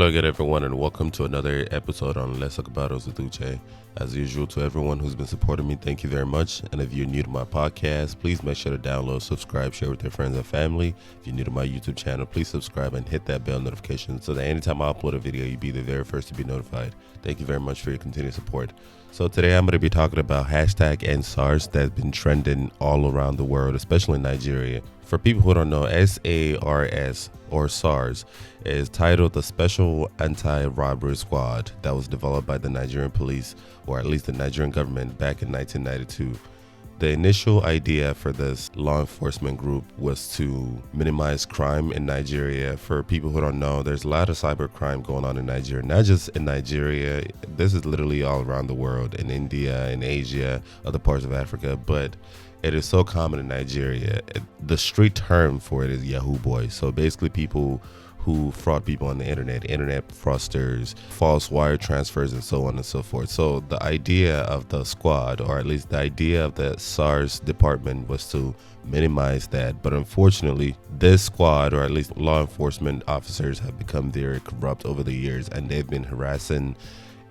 again, everyone, and welcome to another episode on Let's Talk About Us with Uche. As usual, to everyone who's been supporting me, thank you very much. And if you're new to my podcast, please make sure to download, subscribe, share with your friends and family. If you're new to my YouTube channel, please subscribe and hit that bell notification so that anytime I upload a video, you'll be the very first to be notified. Thank you very much for your continued support. So today I'm going to be talking about hashtag ENDSARS that's been trending all around the world, especially in Nigeria. For people who don't know, SARS or SARS is titled the Special Anti-Robbery Squad that was developed by the Nigerian police, or at least the Nigerian government, back in 1992. The initial idea for this law enforcement group was to minimize crime in Nigeria. For people who don't know, there's a lot of cyber crime going on in Nigeria, not just in Nigeria. This is literally all around the world, in India, in Asia, other parts of Africa, but it is so common in Nigeria. The street term for it is Yahoo Boys. So basically people who fraud people on the internet fraudsters, false wire transfers, and so on and so forth. So the idea of the squad, or at least the idea of the SARS department, was to minimize that. But unfortunately, this squad, or at least law enforcement officers, have become very corrupt over the years, and they've been harassing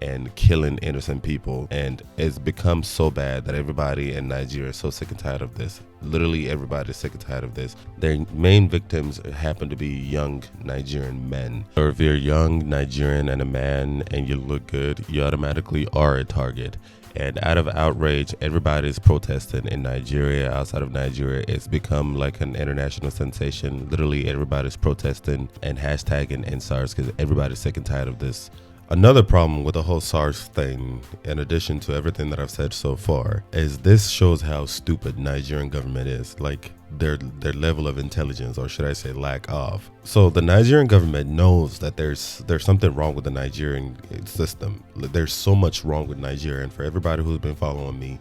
and killing innocent people, and it's become so bad that everybody in Nigeria is so sick and tired of this. Literally everybody is sick and tired of this. Their main victims happen to be young Nigerian men. So if you're young Nigerian and a man and you look good, you automatically are a target. And out of outrage, everybody's protesting in Nigeria. Outside of Nigeria, it's become like an international sensation. Literally everybody's protesting and hashtagging ENDSARS because everybody's sick and tired of this. Another problem with the whole SARS thing, in addition to everything that I've said so far, is this shows how stupid Nigerian government is, like their level of intelligence, or should I say lack of. So the Nigerian government knows that there's something wrong with the Nigerian system. There's so much wrong with Nigeria, and for everybody who's been following me,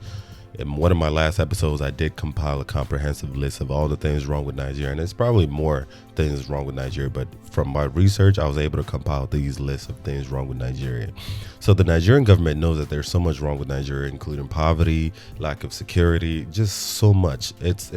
in one of my last episodes, I did compile a comprehensive list of all the things wrong with Nigeria, and there's probably more things wrong with Nigeria, but from my research, I was able to compile these lists of things wrong with Nigeria. So the Nigerian government knows that there's so much wrong with Nigeria, including poverty, lack of security, just so much. It's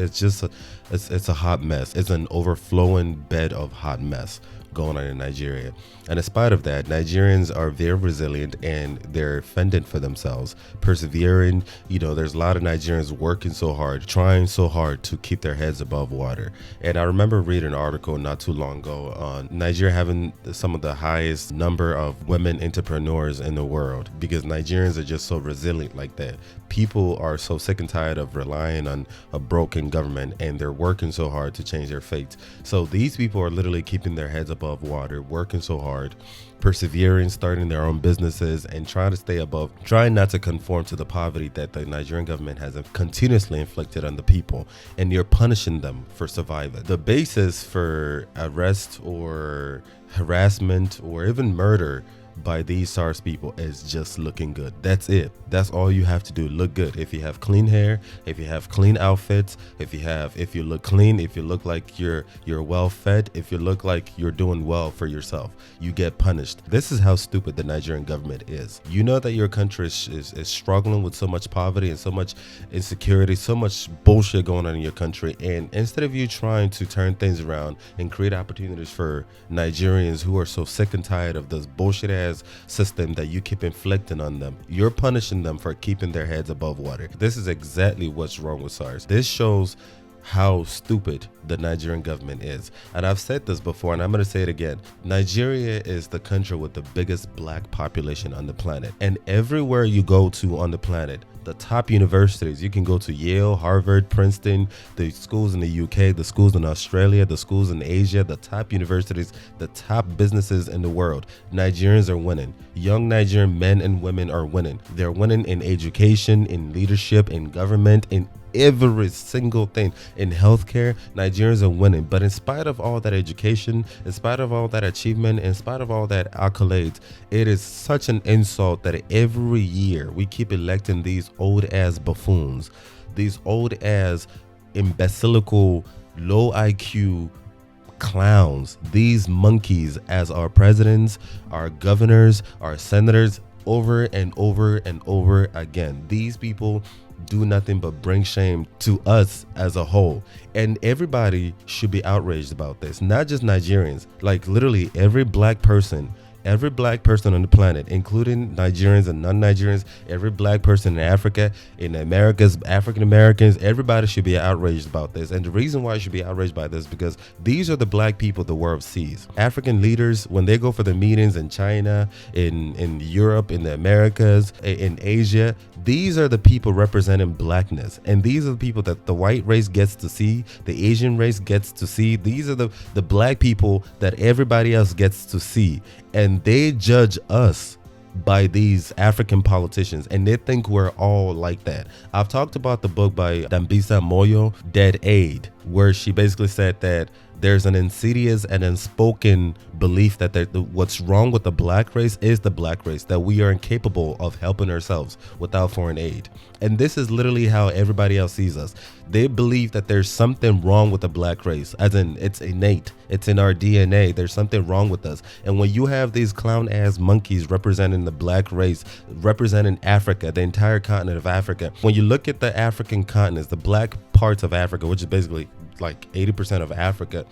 a hot mess. It's an overflowing bed of hot mess going on in Nigeria. And in spite of that, Nigerians are very resilient and they're fending for themselves, persevering. There's a lot of Nigerians working so hard, trying so hard to keep their heads above water. And I remember reading an article not too long ago on Nigeria having some of the highest number of women entrepreneurs in the world, because Nigerians are just so resilient like that. People are so sick and tired of relying on a broken government, and they're working so hard to change their fate. So these people are literally keeping their heads above water, working so hard, persevering, starting their own businesses, and trying to stay above, trying not to conform to the poverty that the Nigerian government has continuously inflicted on the people, and you're punishing them for surviving. The basis for arrest or harassment or even murder by these SARS people is just looking good. That's it. That's all you have to do. Look good. If you have clean hair, if you have clean outfits, if you look clean, if you look like you're well fed, if you look like you're doing well for yourself, you get punished. This is how stupid the Nigerian government is. You know that your country is struggling with so much poverty and so much insecurity, so much bullshit going on in your country, and instead of you trying to turn things around and create opportunities for Nigerians who are so sick and tired of this bullshit ass system that you keep inflicting on them, you're punishing them for keeping their heads above water. This is exactly what's wrong with SARS. This shows how stupid the Nigerian government is. And I've said this before, and I'm going to say it again. Nigeria is the country with the biggest black population on the planet. And everywhere you go to on the planet, the top universities, you can go to Yale, Harvard, Princeton, the schools in the UK, the schools in Australia, the schools in Asia, the top universities, the top businesses in the world. Nigerians are winning. Young Nigerian men and women are winning. They're winning in education, in leadership, in government, in every single thing. In healthcare, Nigerians are winning. But in spite of all that education, in spite of all that achievement, in spite of all that accolades, it is such an insult that every year we keep electing these old ass buffoons, these old ass imbecilical, low IQ clowns, these monkeys as our presidents, our governors, our senators, over and over and over again. These people do nothing but bring shame to us as a whole, and everybody should be outraged about this, not just Nigerians. Like literally every black person Every black person on the planet, including Nigerians and non-Nigerians, every black person in Africa, in America's African Americans, everybody should be outraged about this. And the reason why you should be outraged by this, because these are the black people the world sees. African leaders, when they go for the meetings in China, in Europe, in the Americas, in Asia, these are the people representing blackness. And these are the people that the white race gets to see, the Asian race gets to see. These are the black people that everybody else gets to see. And they judge us by these African politicians, and they think we're all like that. I've talked about the book by Dambisa Moyo, Dead Aid, where she basically said that there's an insidious and unspoken belief that what's wrong with the black race is the black race, that we are incapable of helping ourselves without foreign aid. And this is literally how everybody else sees us. They believe that there's something wrong with the black race, as in it's innate, it's in our DNA, there's something wrong with us. And when you have these clown ass monkeys representing the black race, representing Africa, the entire continent of Africa, when you look at the African continents, the black parts of Africa, which is basically like 80% of Africa,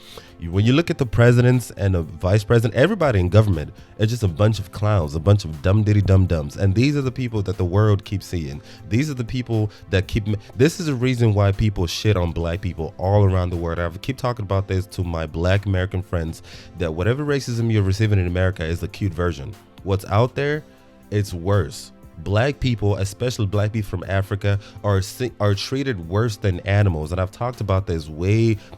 when you look at the presidents and the vice president, everybody in government, it's just a bunch of clowns, a bunch of dumb diddy dum dums. And these are the people that the world keeps seeing. These are the people that this is the reason why people shit on black people all around the world. I keep talking about this to my black American friends, that whatever racism you're receiving in America is the cute version. What's out there, it's worse. Black people, especially black people from Africa, are treated worse than animals. And I've talked about this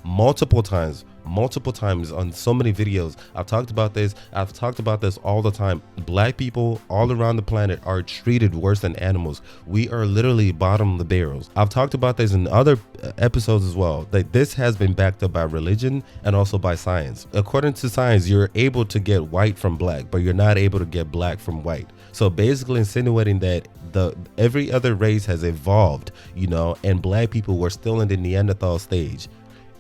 multiple times on so many videos. I've talked about this all the time. Black people all around the planet are treated worse than animals. We are literally bottom of the barrels. I've talked about this in other episodes as well, that this has been backed up by religion and also by science. According to science, you're able to get white from black, but you're not able to get black from white. So basically insinuating that every other race has evolved, and black people were still in the Neanderthal stage.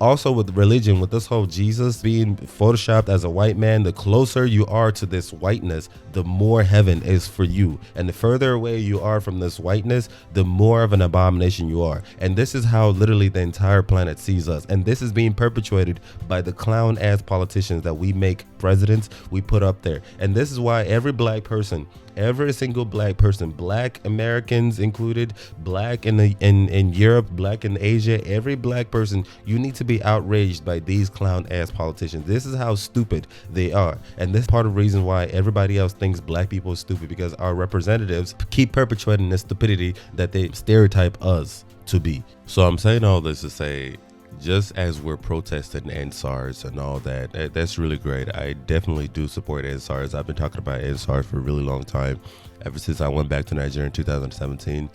Also with religion, with this whole Jesus being photoshopped as a white man, the closer you are to this whiteness, the more heaven is for you. And the further away you are from this whiteness, the more of an abomination you are. And this is how literally the entire planet sees us. And this is being perpetuated by the clown ass politicians that we make presidents, we put up there. And this is why every single black person, black Americans included, black in Europe, black in Asia, every black person, you need to be outraged by these clown ass politicians. This is how stupid they are. And this is part of the reason why everybody else thinks black people are stupid, because our representatives keep perpetuating the stupidity that they stereotype us to be. So I'm saying all this to say, just as we're protesting ENDSARS and all that, that's really great. I definitely do support ENDSARS. I've been talking about ENDSARS for a really long time, ever since I went back to Nigeria in 2017.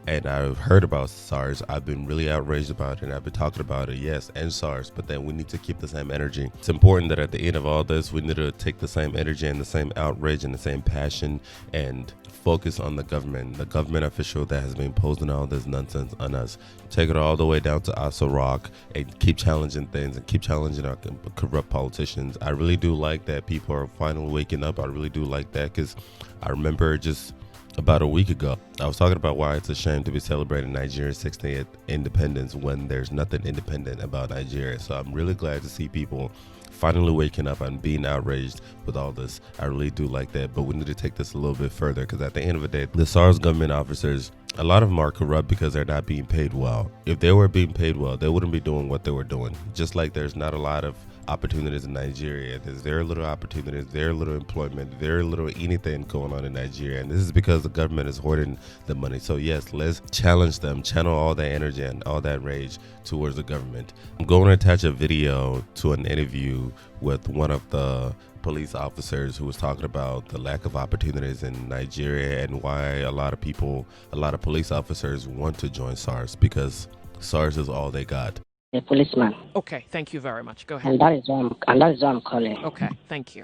And I've heard about SARS. I've been really outraged about it, and I've been talking about it. Yes, and SARS, but then we need to keep the same energy. It's important that at the end of all this, we need to take the same energy and the same outrage and the same passion and focus on the government official that has been imposing all this nonsense on us. Take it all the way down to Asa Rock and keep challenging things and keep challenging our corrupt politicians. I really do like that people are finally waking up. I really do like that, because I remember just about a week ago, I was talking about why it's a shame to be celebrating Nigeria's 60th independence when there's nothing independent about Nigeria. So I'm really glad to see people finally waking up and being outraged with all this. I really do like that, but we need to take this a little bit further, because at the end of the day, the SARS government officers, a lot of them are corrupt because they're not being paid well. If they were being paid well, they wouldn't be doing what they were doing. Just like there's not a lot of opportunities in Nigeria. There's very little opportunities, very little employment, very little anything going on in Nigeria. And this is because the government is hoarding the money. So yes, let's challenge them, channel all that energy and all that rage towards the government. I'm going to attach a video to an interview with one of the police officers who was talking about the lack of opportunities in Nigeria and why a lot of police officers want to join SARS, because SARS is all they got. A policeman. Okay, thank you very much. Go ahead. And that is why I'm calling. Okay, thank you.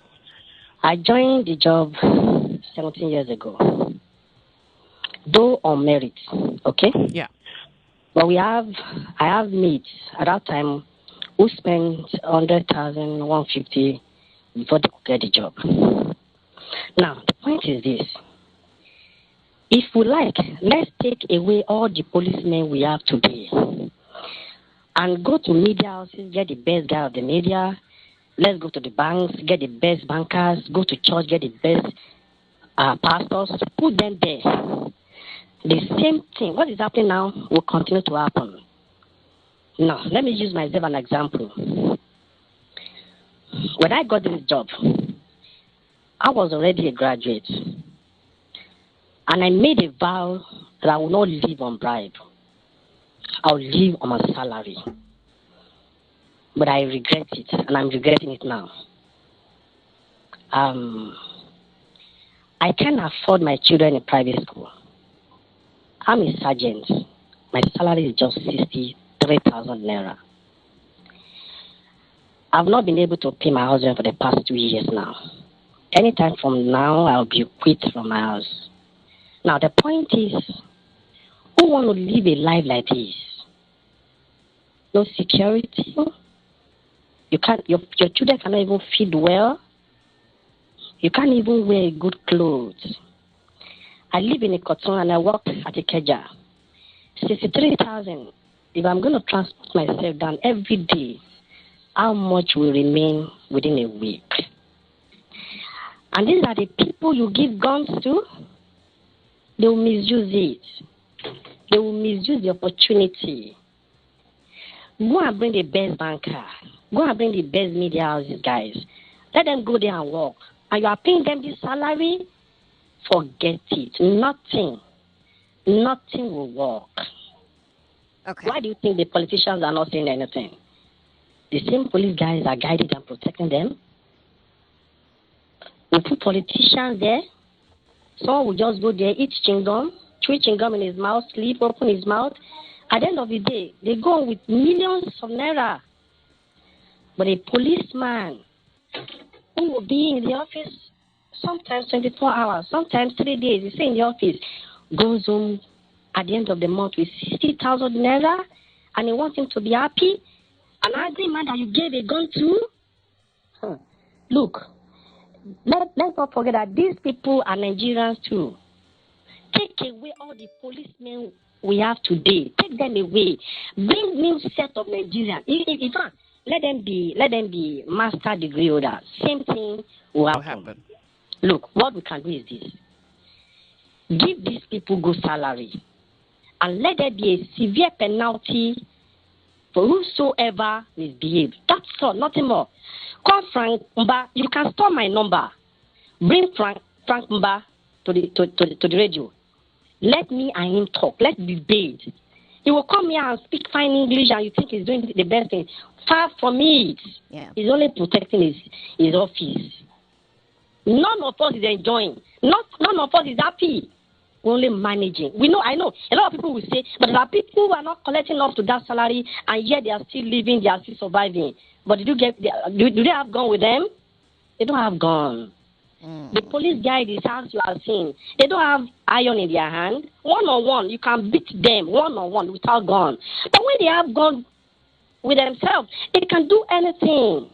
I joined the job 17 years ago, though on merit. Okay. Yeah. But I have mates at that time who spent 100,000, 150 before they could get the job. Now the point is this: if we like, let's take away all the policemen we have today and go to media houses, get the best guy of the media, Let's go to the banks, get the best bankers, go to church, get the best pastors, put them there. The same thing, what is happening now, will continue to happen. Now, let me use myself an example. When I got this job, I was already a graduate. And I made a vow that I will not live on bribe. I will live on my salary. But I regret it, and I'm regretting it now. I can't afford my children in private school. I'm a sergeant. My salary is just 63,000 naira. I've not been able to pay my husband for the past 2 years now. Anytime from now, I'll be quit from my house. Now, the point is, who want to live a life like this? No security. You can't. Your children cannot even feed well. You can't even wear good clothes. I live in a cotton and I work at a Keja. 63,000. If I'm going to transport myself down every day, how much will remain within a week? And these are the people you give guns to. They will misuse it. They will misuse the opportunity. Go and bring the best banker. Go and bring the best media houses, guys. Let them go there and work. And you are paying them this salary? Forget it. Nothing will work. Okay. Why do you think the politicians are not saying anything? The same police guys are guiding and protecting them. We put politicians there. Someone will just go there, eat chewing-gum, chew chewing-gum in his mouth, sleep, open his mouth. At the end of the day, they go on with millions of naira. But a policeman who will be in the office sometimes 24 hours, sometimes 3 days, he stay in the office, goes home at the end of the month with 60,000 naira, and he wants him to be happy. An angry man that you gave a gun to? Look, let's not forget that these people are Nigerians too. Take away all the policemen we have today. Take them away. Bring new set of Nigerians. In fact, let them be master degree holders. Same thing will happen. Look, what we can do is this. Give these people good salary. And let there be a severe penalty for whosoever misbehaves. That's all, nothing more. Call Frank Mba. You can store my number. Bring Frank Mba to the radio. Let me and him talk. Let's debate. He will come here and speak fine English and you think he's doing the best thing. Far from it. Yeah. He's only protecting his office. None of us is enjoying. None of us is happy. We're only managing. I know. A lot of people will say, but there are people who are not collecting up to that salary and yet they are still living, they are still surviving. But do they have gun with them? They don't have gun. The police guy, this house you are seeing, they don't have iron in their hand. One-on-one, you can beat them one-on-one without gun. But when they have gun with themselves, they can do anything.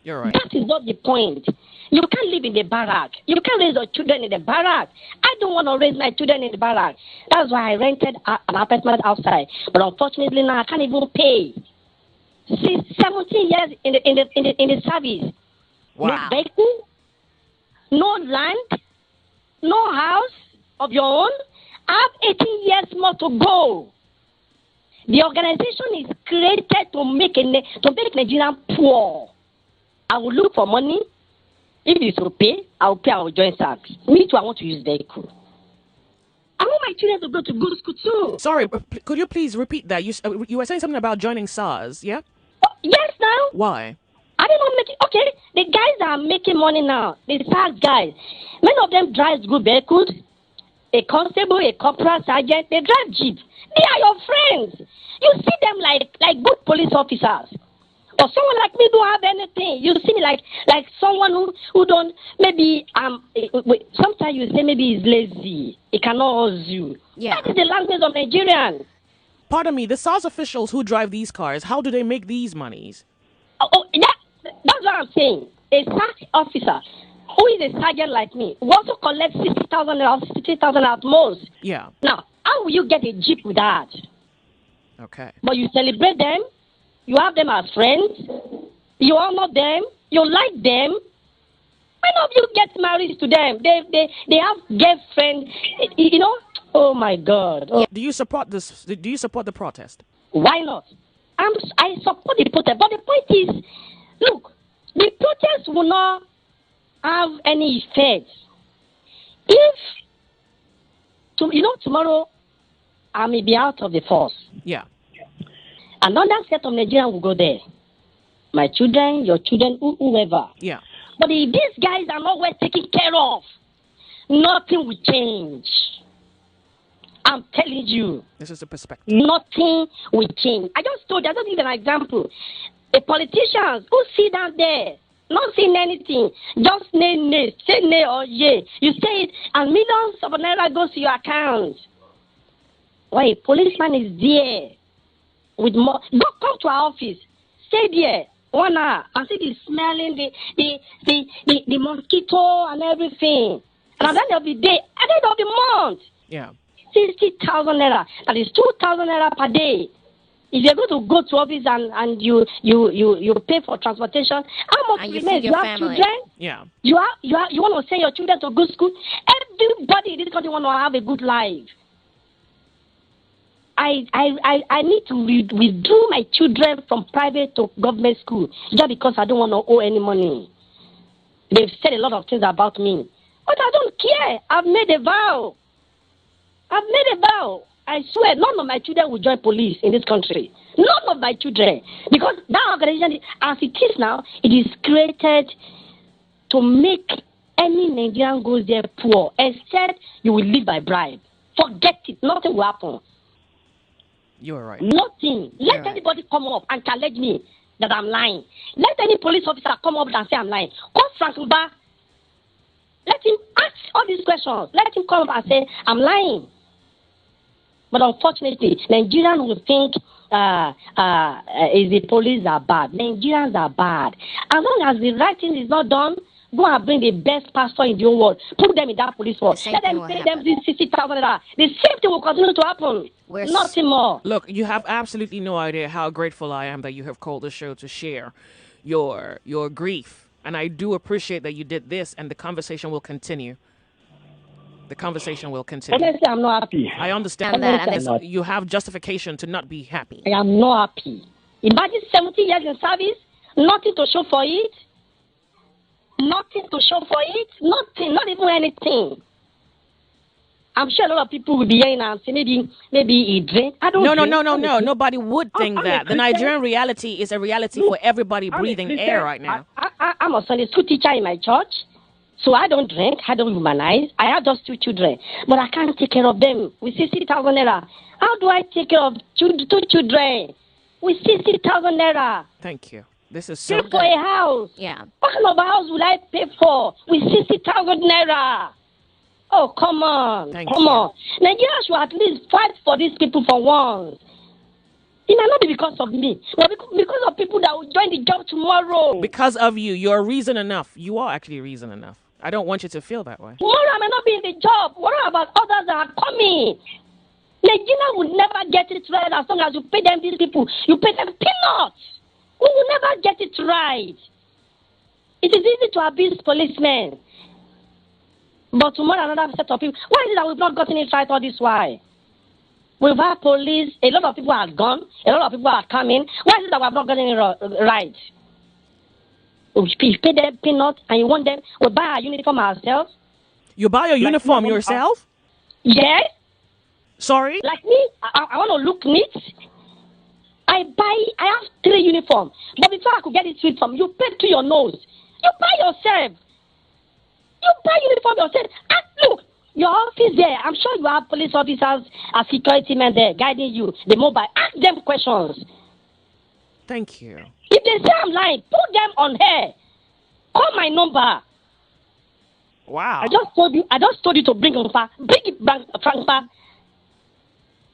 You're right. That is not the point. You can't live in the barrack. You can't raise your children in the barrack. I don't want to raise my children in the barrack. That's why I rented an apartment outside. But unfortunately now I can't even pay. 17 years in the service. Wow. No vehicle, no land, no house of your own. I have 18 years more to go. The organization is created to make Nigerian poor. I will look for money. If it's to pay, I will join SARS. Me too, I want to use vehicle. I want my children to go to good school too. Sorry, but could you please repeat that? You were saying something about joining SARS, yeah? Oh, yes, now. Why? I don't know. Okay, the guys that are making money now, the SARS guys, many of them drive good vehicles. A constable, a corporal sergeant, they drive jeep. They are your friends. You see them like good police officers. Or someone like me don't have anything. You see me like someone who don't, maybe, sometimes you say maybe he's lazy. He cannot hustle you. Yeah. That is the language of Nigerians. Pardon me, the SARS officials who drive these cars, how do they make these monies? That's what I'm saying. A SARS officer who is a sergeant like me will also collect 60,000 or 60,000 at most. Yeah. Now, how will you get a jeep with that? Okay. But you celebrate them. You have them as friends. You honor them. You like them? Why not you get married to them? They have girlfriend. You know? Oh my God. Oh. Do you support this? Do you support the protest? Why not? I support the protest, but the point is, look, the protest will not have any effect if, tomorrow I may be out of the force. Yeah. Another set of Nigerians will go there. My children, your children, whoever. Yeah. But if these guys are not well taken care of, nothing will change. I'm telling you. This is the perspective. Nothing will change. I just give you an example. The politicians who sit down there, not saying anything, just nay, say nay or yay. You say it, and millions of naira goes to your account. Why a policeman is there with more? Don't come to our office. Stay there 1 hour and see the smelling, the mosquito and everything. And at the end of the day, at the end of the month, yeah, 60,000 naira. That is 2,000 naira per day. If you're going to go to office and you pay for transportation, how much remains? You have family. Children? Yeah. You want to send your children to good school? Everybody in this country want to have a good life. I need to withdraw my children from private to government school just because I don't want to owe any money. They've said a lot of things about me. But I don't care. I've made a vow. I swear, none of my children will join police in this country. None of my children. Because that organization, as it is now, it is created to make any Nigerian goes there poor. Except you will live by bribe. Forget it. Nothing will happen. You are right. Nothing. Let anybody come up and challenge me that I'm lying. Let any police officer come up and say I'm lying. Call Frank Mba. Let him ask all these questions. Let him come up and say I'm lying. But unfortunately, Nigerians will think the police are bad. Nigerians are bad. As long as the right thing is not done, go and bring the best pastor in the whole world. Put them in that police force. Let them pay them this 60,000 naira. The same thing will continue to happen. Nothing more. Look, you have absolutely no idea how grateful I am that you have called the show to share your grief. And I do appreciate that you did this, and the conversation will continue. The conversation will continue. Honestly, I'm not happy. I understand that, and you have justification to not be happy. I am not happy. Imagine 70 years in service, nothing to show for it. Nothing to show for it. Nothing, not even anything. I'm sure a lot of people will be hearing and say maybe he drink. I don't. No. Nobody would think that. The Nigerian reality is a reality for everybody breathing air right now. I'm a Sunday school teacher in my church. So I don't drink, I don't womanize. I have just 2 children, but I can't take care of them with 60,000 naira. How do I take care of 2 children with 60,000 naira? Thank you. This is so good. For a house. Yeah. What kind of a house would I pay for with 60,000 naira? Oh, come on. Come on. Nigeria should at least fight for these people for once. It might not be because of me, but because of people that will join the job tomorrow. Because of you. You're reason enough. You are actually reason enough. I don't want you to feel that way. Tomorrow I may not be in the job. What about others that are coming? Nigeria will never get it right as long as you pay them, these people. You pay them peanuts. We will never get it right. It is easy to abuse policemen. But tomorrow another set of people. Why is it that we've not gotten it right all this while? We've had police. A lot of people are gone. A lot of people are coming. Why is it that we have not gotten it right? We pay them peanuts and you want them. We buy our uniform ourselves. You buy your uniform yourself? Yes. Sorry? Like me, I want to look neat. I have 3 uniforms. But before I could get it sweet from you, pay to your nose. You buy yourself. You buy uniform yourself. And look, your office there, I'm sure you have police officers and security men there guiding you. The mobile. Ask them questions. Thank you. If they say I'm lying, put them on air. Call my number. Wow. I just told you to bring him back. Bring it back, Frank back.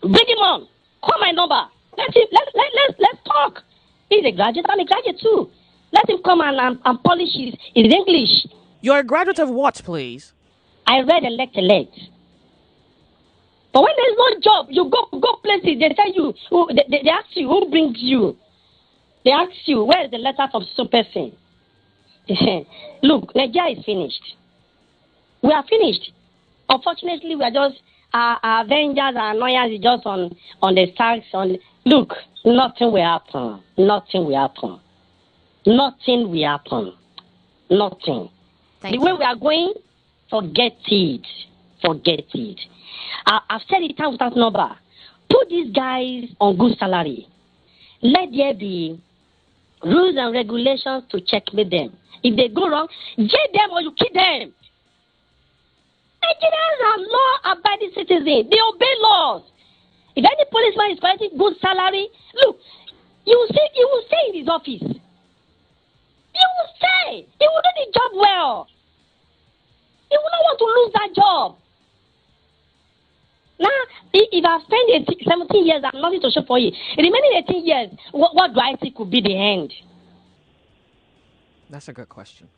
Bring him on. Call my number. Let's talk. He's a graduate. I'm a graduate too. Let him come and polish his English. You're a graduate of what, please? I read elect. But when there's no job, you go places. They tell you. They ask you who brings you. They ask you where is the letter from some person. Look, Nigeria is finished. We are finished. Unfortunately, we are just our avengers, our annoyers is just on the SARS. Look, nothing will happen. Nothing will happen. Nothing will happen. Nothing. The way we are going, forget it. Forget it. I've said it time without number. Put these guys on good salary. Let there be rules and regulations to checkmate them. If they go wrong, jail them or you kill them. Nigerians are law-abiding citizens. They obey laws. If any policeman is collecting good salary, look, he will stay in his office. He will stay. He will do the job well. He will not want to lose that job. Now, if I've spent 17 years, I'm nothing to show for you. In the remaining 18 years, what do I think could be the end? That's a good question.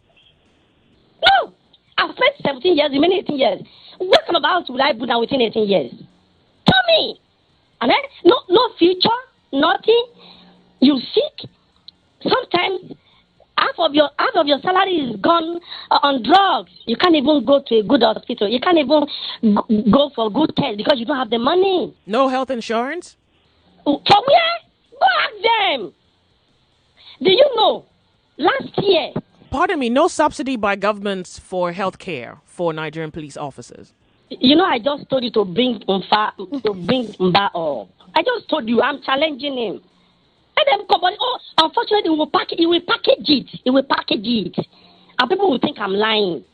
No! I've spent 17 years, remaining 18 years. What kind of house will I put down within 18 years? Tell me! And then, no future, nothing. You sick. Sometimes half of your salary is gone on drugs. You can't even go to a good hospital. You can't even go for good test because you don't have the money. No health insurance? From where? Go ask them. Do you know, last year... Pardon me, no subsidy by governments for health care for Nigerian police officers. You know, I just told you to bring Mba up. I just told you, I'm challenging him. Let them come. Oh, unfortunately, he will package it. He will package it. And people will think I'm lying.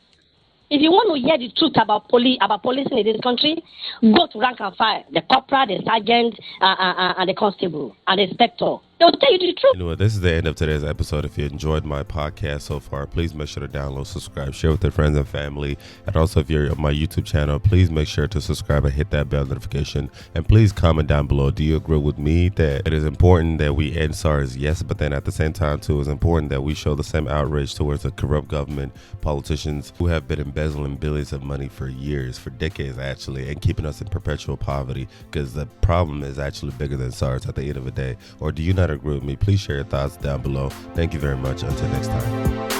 If you want to hear the truth about policing in this country, go to rank and file. The corporal, the sergeant, and the constable, and the inspector. They'll tell you the truth. You know what? This is the end of today's episode. If you enjoyed my podcast so far, please make sure to download, subscribe, share with your friends and family. And also, if you're on my YouTube channel, please make sure to subscribe and hit that bell notification. And please comment down below. Do you agree with me that it is important that we end SARS? Yes, but then at the same time, too, it's important that we show the same outrage towards the corrupt government, politicians who have been embezzling billions of money for years, for decades, actually, and keeping us in perpetual poverty, because the problem is actually bigger than SARS at the end of the day. Or do you not agree with me? Please share your thoughts down below. Thank you very much. Until next time.